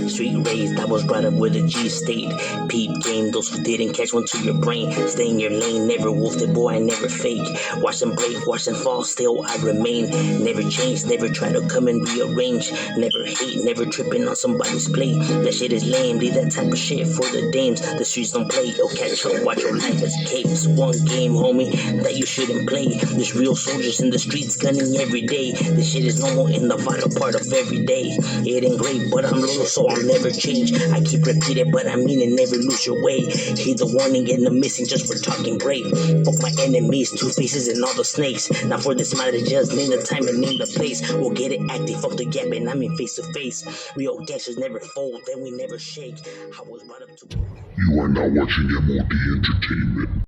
Street raised, I was brought up where the G stayed. Peep game, those who didn't catch one to your brain. Stay in your lane, never wolfed it, boy, I never fake. Watch them break, watch them fall, still I remain. Never change, never try to come and rearrange. Never hate, never tripping on somebody's plate. That shit is lame, leave that type of shit for the dames. The streets don't play, oh catch up, watch your life escapes. One game, homie, that you shouldn't play. There's real soldiers in the streets gunning every day. This shit is normal in the vital part of every day. It ain't great, but I'm loyal, so I'll never change. I keep repeating, but I mean it, never lose your way. Heed the warning and the missing just for talking brave. Fuck my enemies, two faces and all the snakes. Now for this matter, just name the time and name the place. We'll get it active, fuck the gap, and I'm in face to face. Real gangsters never fold, then we never shake. I was brought up to. You are now watching M.O.D. Entertainment.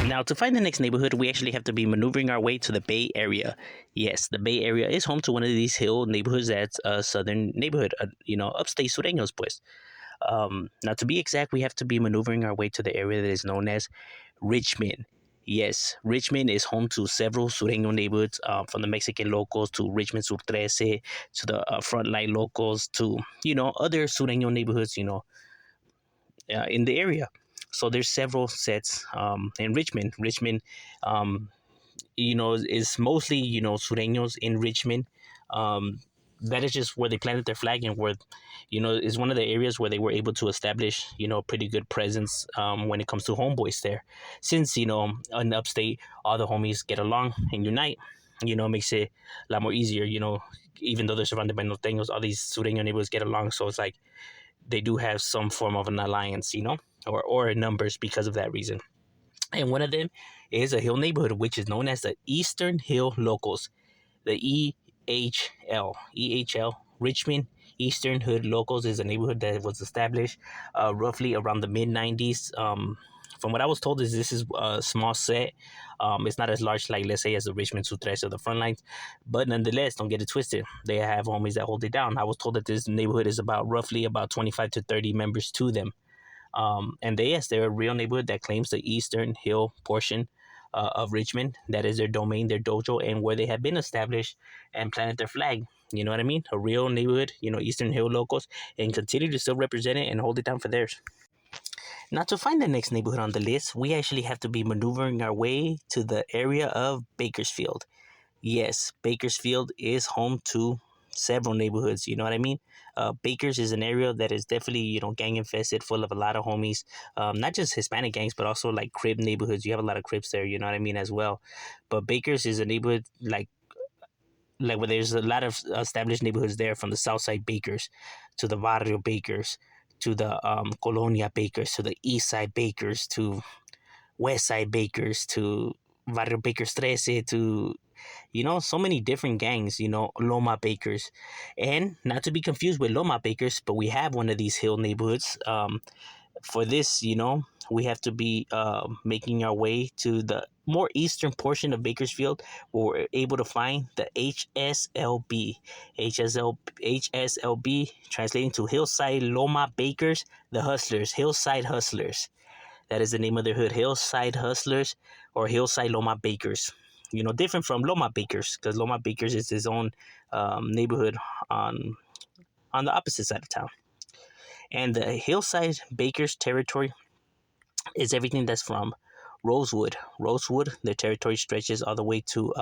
Now, to find the next neighborhood, we actually have to be maneuvering our way to the Bay Area. Yes, the Bay Area is home to one of these hill neighborhoods that's a southern neighborhood, upstate Sureños, pues. Now, to be exact, we have to be maneuvering our way to the area that is known as Richmond. Yes, Richmond is home to several Sureño neighborhoods, from the Mexican locals to Richmond Sur 13, to the Frontline locals, to, other Sureño neighborhoods, in the area. So there's several sets in Richmond. Richmond, is mostly, Sureños in Richmond. That is just where they planted their flag and where, is one of the areas where they were able to establish, pretty good presence when it comes to homeboys there. Since, in upstate, all the homies get along and unite, makes it a lot more easier, even though they're surrounded by norteños, all these Sureño neighborhoods get along. So it's like they do have some form of an alliance, or numbers because of that reason. And one of them is a hill neighborhood, which is known as the Eastern Hill Locals, the EHL, Richmond Eastern Hood Locals is a neighborhood that was established roughly around the mid-90s. From what I was told, this is a small set. It's not as large, like, let's say, as the Richmond Sutres or the Frontlines. But nonetheless, don't get it twisted. They have homies that hold it down. I was told that this neighborhood is roughly about 25 to 30 members to them. And they're a real neighborhood that claims the Eastern Hill portion of Richmond. That is their domain, their dojo, and where they have been established and planted their flag. You know what I mean? A real neighborhood, Eastern Hill locals, and continue to still represent it and hold it down for theirs. Now, to find the next neighborhood on the list, we actually have to be maneuvering our way to the area of Bakersfield. Yes, Bakersfield is home to several neighborhoods. You know what I mean? Bakers is an area that is definitely, gang infested, full of a lot of homies. Not just Hispanic gangs, but also like Crib neighborhoods. You have a lot of Cribs there, you know what I mean, as well. But Bakers is a neighborhood like where there's a lot of established neighborhoods there, from the Southside Bakers to the Barrio Bakers to the Colonia Bakers to the East Side Bakers to West Side Bakers to Barrio Bakers 13 to so many different gangs, Loma Bakers. And not to be confused with Loma Bakers, but we have one of these hill neighborhoods. For this, we have to be making our way to the more eastern portion of Bakersfield, where we're able to find the HSLB. HSLB, translating to Hillside Loma Bakers, the Hustlers, Hillside Hustlers. That is the name of their hood, Hillside Hustlers or Hillside Loma Bakers. Different from Loma Bakers, because Loma Bakers is his own neighborhood on the opposite side of town. And the Hillside Bakers territory is everything that's from Rosewood. Their territory stretches all the way to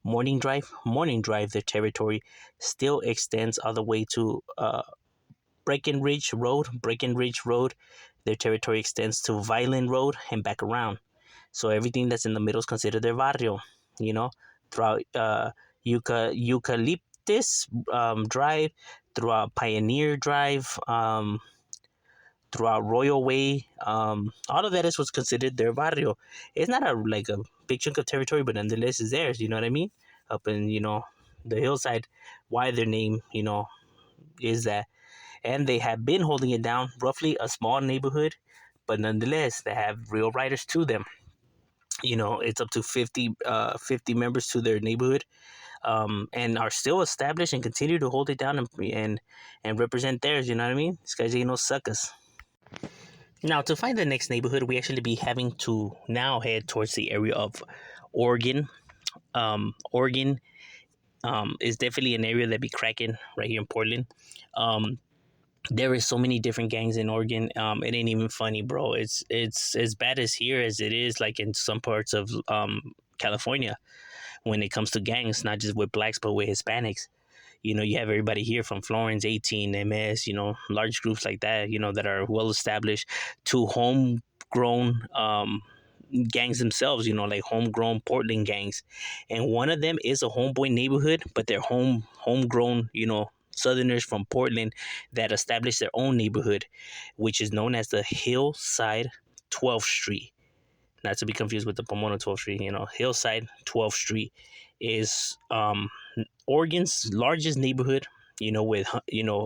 Morning Drive. Morning Drive, their territory still extends all the way to Breckenridge Road. Their territory extends to Violin Road and back around. So everything that's in the middle is considered their barrio, throughout Eucalyptus Drive, throughout Pioneer Drive, throughout Royal Way. All of that is what's considered their barrio. It's not a big chunk of territory, but nonetheless it's theirs, you know what I mean? Up in, the hillside, why their name, is that. And they have been holding it down, roughly a small neighborhood, but nonetheless, they have real riders to them. It's up to 50 members to their neighborhood, and are still established and continue to hold it down and represent theirs, you know what I mean? These guys ain't no suckers. Now, to find the next neighborhood, we actually be having to now head towards the area of Oregon. Oregon It's definitely an area that be cracking right here in Portland. Um, there is so many different gangs in Oregon. It ain't even funny, bro. It's as bad as here as it is like in some parts of California when it comes to gangs, not just with blacks but with Hispanics. You have everybody here from Florence, 18, MS, large groups like that, that are well established, to homegrown gangs themselves, like homegrown Portland gangs. And one of them is a homeboy neighborhood, but they're homegrown, Southerners from Portland that established their own neighborhood, which is known as the Hillside 12th Street. Not to be confused with the Pomona 12th Street, Hillside 12th Street is Oregon's largest neighborhood, with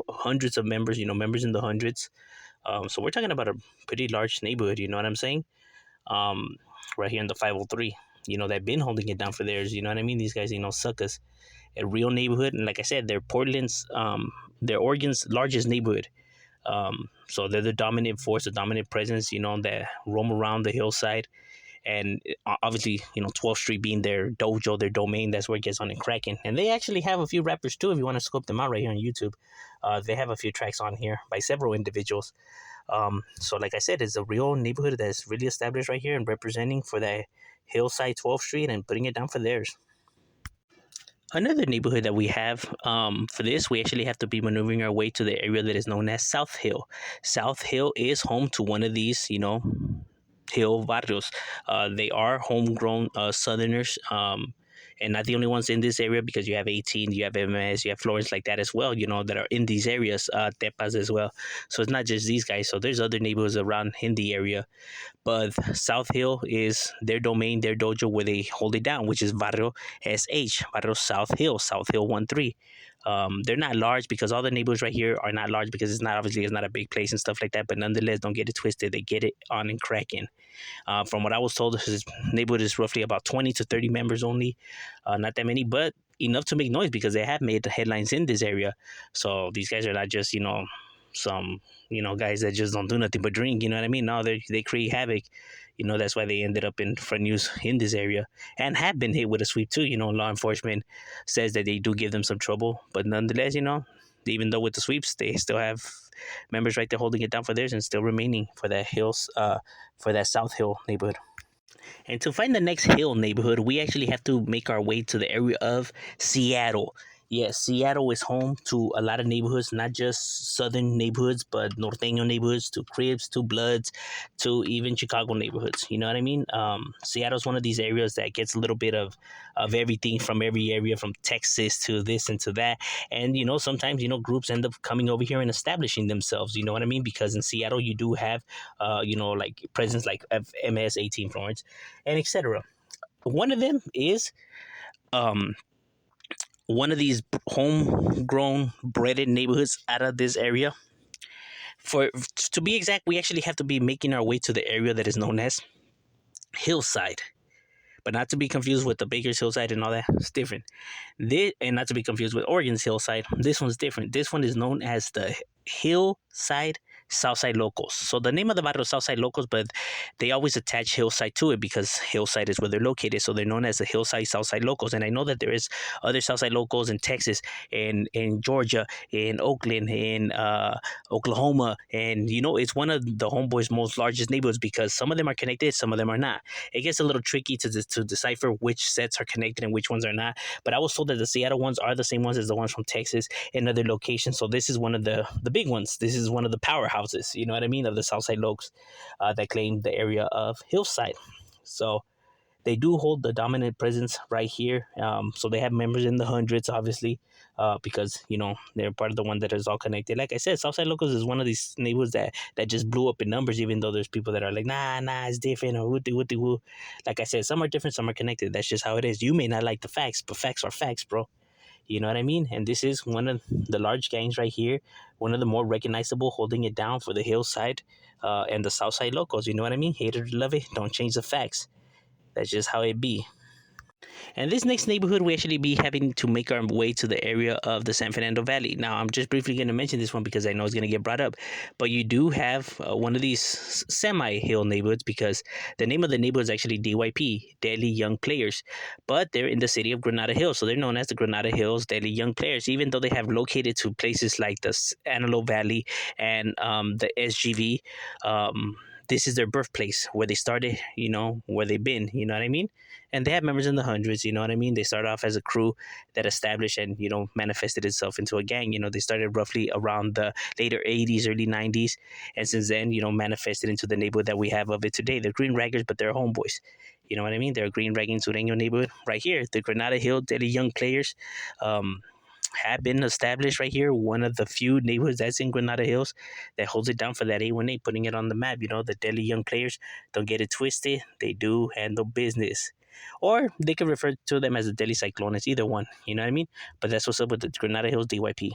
hundreds of members, members in the hundreds. So we're talking about a pretty large neighborhood. You know what I'm saying? Right here in the 503. They've been holding it down for theirs. You know what I mean? These guys, suck us. A real neighborhood, and like I said, they're Oregon's largest neighborhood. So they're the dominant force, the dominant presence. That roam around the hillside, and obviously 12th Street being their dojo, their domain, that's where it gets on and cracking. And they actually have a few rappers too if you want to scope them out right here on YouTube. They have a few tracks on here by several individuals. So like I said, it's a real neighborhood that's really established right here and representing for that Hillside 12th Street and putting it down for theirs. Another neighborhood that we have, for this, we actually have to be maneuvering our way to the area that is known as South Hill. South Hill is home to one of these, Hill Varrios. They are homegrown Southerners, and not the only ones in this area, because you have 18, you have MS, you have Florence like that as well, that are in these areas, Tepas as well. So it's not just these guys. So there's other neighborhoods around in the area. But South Hill is their domain, their dojo, where they hold it down, which is Barrio SH, Barrio South Hill, South Hill 1-3. They're not large because all the neighborhoods right here are not large because it's not a big place and stuff like that. But nonetheless, don't get it twisted. They get it on and cracking. From what I was told, this neighborhood is roughly about 20 to 30 members only. Not that many, but enough to make noise because they have made the headlines in this area. So these guys are not just, some guys that just don't do nothing but drink. You know what I mean? No, they create havoc. That's why they ended up in front news in this area and have been hit with a sweep too. Law enforcement says that they do give them some trouble, but nonetheless, even though with the sweeps, they still have members right there holding it down for theirs and still remaining for that for that South Hill neighborhood. And to find the next hill neighborhood, we actually have to make our way to the area of Seattle. Yes, Seattle is home to a lot of neighborhoods, not just southern neighborhoods, but norteño neighborhoods, to Crips, to Bloods, to even Chicago neighborhoods. You know what I mean? Seattle's one of these areas that gets a little bit of everything from every area, from Texas to this and to that. And, sometimes, groups end up coming over here and establishing themselves. You know what I mean? Because in Seattle, you do have, like presence like MS 18 Florence and etc. One of them is one of these homegrown breaded neighborhoods out of this area. For to be exact, we actually have to be making our way to the area that is known as Hillside, but not to be confused with the Baker's Hillside and all that. It's different. And not to be confused with Oregon's Hillside. This one's different. This one is known as the Hillside Southside Locals. So the name of the barrio is Southside Locals, but they always attach Hillside to it because Hillside is where they're located. So they're known as the Hillside Southside Locals. And I know that there is other Southside Locals in Texas, in Georgia, in Oakland, in Oklahoma. And, it's one of the homeboys' most largest neighborhoods because some of them are connected, some of them are not. It gets a little tricky to decipher which sets are connected and which ones are not. But I was told that the Seattle ones are the same ones as the ones from Texas and other locations. So this is one of the big ones. This is one of the powerhouses, you know what I mean, of the Southside Lokes that claim the area of Hillside. So they do hold the dominant presence right here. So they have members in the hundreds, obviously, because, they're part of the one that is all connected. Like I said, Southside Locals is one of these neighborhoods that just blew up in numbers, even though there's people that are like, nah, it's different, or wooty woo. Like I said, some are different, some are connected. That's just how it is. You may not like the facts, but facts are facts, bro. You know what I mean? And this is one of the large gangs right here, one of the more recognizable, holding it down for the Hillside and the Southside Locals. You know what I mean? Hate it or love it, don't change the facts. That's just how it be. And this next neighborhood, we actually be having to make our way to the area of the San Fernando Valley. Now, I'm just briefly going to mention this one because I know it's going to get brought up. But you do have one of these semi-hill neighborhoods because the name of the neighborhood is actually DYP, Deadly Young Players. But they're in the city of Granada Hills. So they're known as the Granada Hills Deadly Young Players, even though they have located to places like the Antelope Valley and the SGV. This is their birthplace where they started, where they've been, you know what I mean? And they have members in the hundreds, you know what I mean? They started off as a crew that established and, manifested itself into a gang. They started roughly around the later 80s, early 90s. And since then, manifested into the neighborhood that we have of it today. They're Green Raggers, but they're homeboys. You know what I mean? They're a Green Ragging Sureño neighborhood right here. The Granada Hill Daily Young Players. Have been established right here. One of the few neighborhoods that's in Granada Hills that holds it down for that 818, putting it on the map. The Deadly Young Players, don't get it twisted. They do handle business. Or they can refer to them as the Deadly Cyclones, either one. You know what I mean? But that's what's up with the Granada Hills DYP.